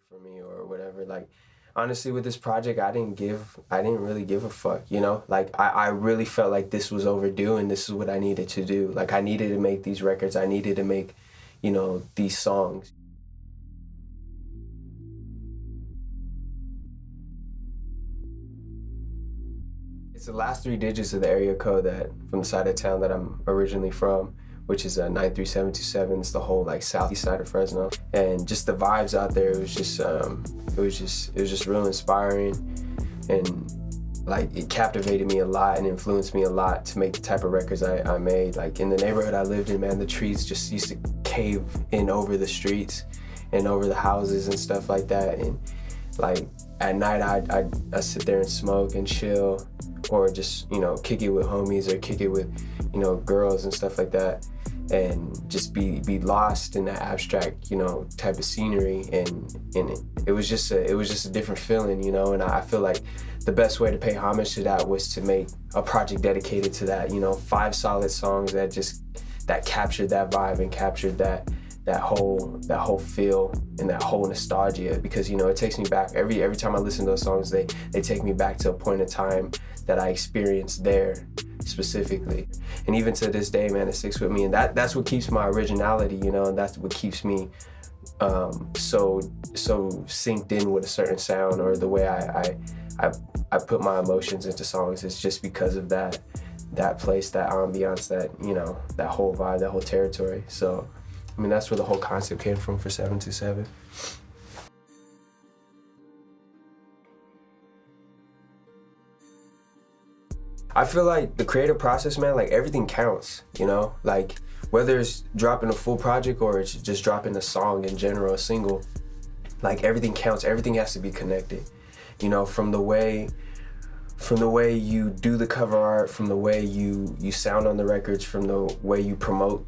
for me or whatever. Like, honestly, with this project, I didn't really give a fuck, you know? Like, I really felt like this was overdue and this is what I needed to do. Like, I needed to make these records. I needed to make, you know, these songs. It's the last 3 digits of the area code that from the side of town that I'm originally from, which is 93727. It's the whole like southeast side of Fresno, and just the vibes out there. It was just real inspiring, and like it captivated me a lot and influenced me a lot to make the type of records I made. Like in the neighborhood I lived in, man, the trees just used to cave in over the streets and over the houses and stuff like that. And like at night I'd sit there and smoke and chill, or just, you know, kick it with homies or kick it with, you know, girls and stuff like that, and just be lost in that abstract, you know, type of scenery. And it was just a different feeling, you know. And I feel like the best way to pay homage to that was to make a project dedicated to that, you know, 5 solid songs that captured that vibe and captured that whole feel and that whole nostalgia. Because, you know, it takes me back every time I listen to those songs. They take me back to a point in time that I experienced there specifically, and even to this day, man, it sticks with me. And that's what keeps my originality, you know, and that's what keeps me so synced in with a certain sound, or the way I put my emotions into songs. It's just because of that place, that ambiance, that, you know, that whole vibe, that whole territory. So I mean, that's where the whole concept came from for 727. I feel like the creative process, man, like everything counts, you know? Like whether it's dropping a full project or it's just dropping a song in general, a single, like everything counts. Everything has to be connected, you know, from the way you do the cover art, from the way you sound on the records, from the way you promote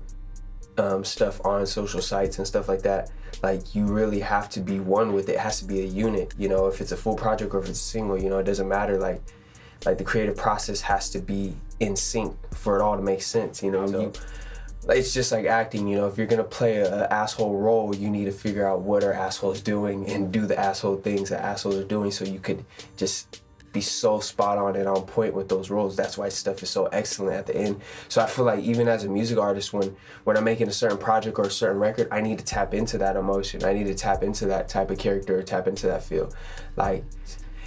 stuff on social sites and stuff like that. Like you really have to be one with it. It has to be a unit, you know, if it's a full project or if it's a single, you know, it doesn't matter. Like the creative process has to be in sync for it all to make sense, you know. So, it's just like acting, you know. If you're gonna play an asshole role, you need to figure out what are assholes doing and do the asshole things that assholes are doing, so you could just be so spot on and on point with those roles. That's why stuff is so excellent at the end. So I feel like even as a music artist, when I'm making a certain project or a certain record, I need to tap into that emotion. I need to tap into that type of character, or tap into that feel. Like,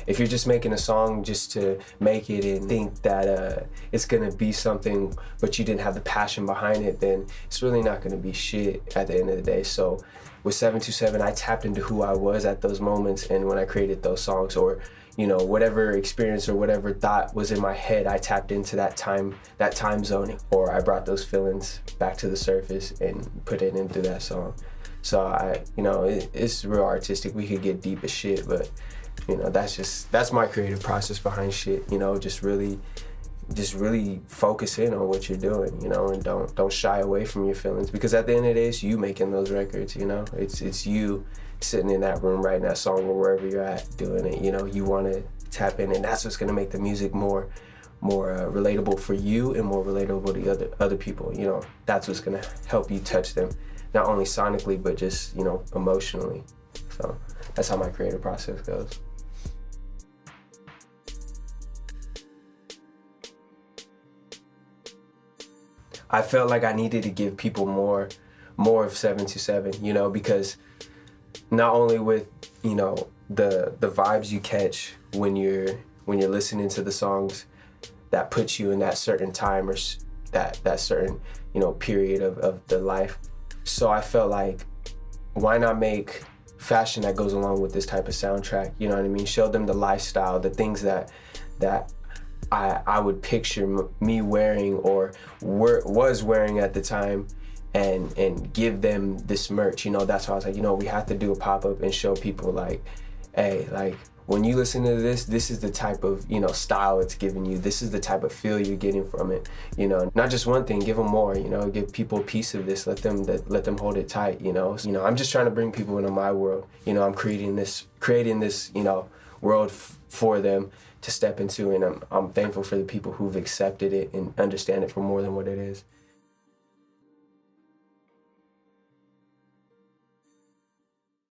if you're just making a song just to make it and think that it's gonna be something, but you didn't have the passion behind it, then it's really not gonna be shit at the end of the day. So with 727, I tapped into who I was at those moments, and when I created those songs, or, you know, whatever experience or whatever thought was in my head, I tapped into that time zone, or I brought those feelings back to the surface and put it into that song. So you know, it's real artistic. We could get deep as shit, but, you know, that's my creative process behind shit, you know. Just really focus in on what you're doing, you know, and don't shy away from your feelings, because at the end of the day, it's you making those records, you know. It's you sitting in that room writing that song, or wherever you're at doing it, you know. You want to tap in, and that's what's going to make the music more relatable for you and more relatable to other people, you know. That's what's going to help you touch them, not only sonically, but just, you know, emotionally. So that's how my creative process goes. I felt like I needed to give people more of 727, you know, because not only with, you know, the vibes you catch when you're listening to the songs that put you in that certain time, or that certain, you know, period of the life. So I felt like, why not make fashion that goes along with this type of soundtrack, you know what I mean? Show them the lifestyle, the things that I would picture me wearing, or was wearing at the time, and give them this merch, you know. That's why I was like, you know, we have to do a pop-up and show people, like, hey, like, when you listen to this is the type of, you know, style it's giving you. This is the type of feel you're getting from it, you know. Not just one thing, give them more, you know. Give people a piece of this. Let them hold it tight, you know. So, you know, I'm just trying to bring people into my world. You know, I'm creating this, you know, world for them to step into, and I'm thankful for the people who've accepted it and understand it for more than what it is.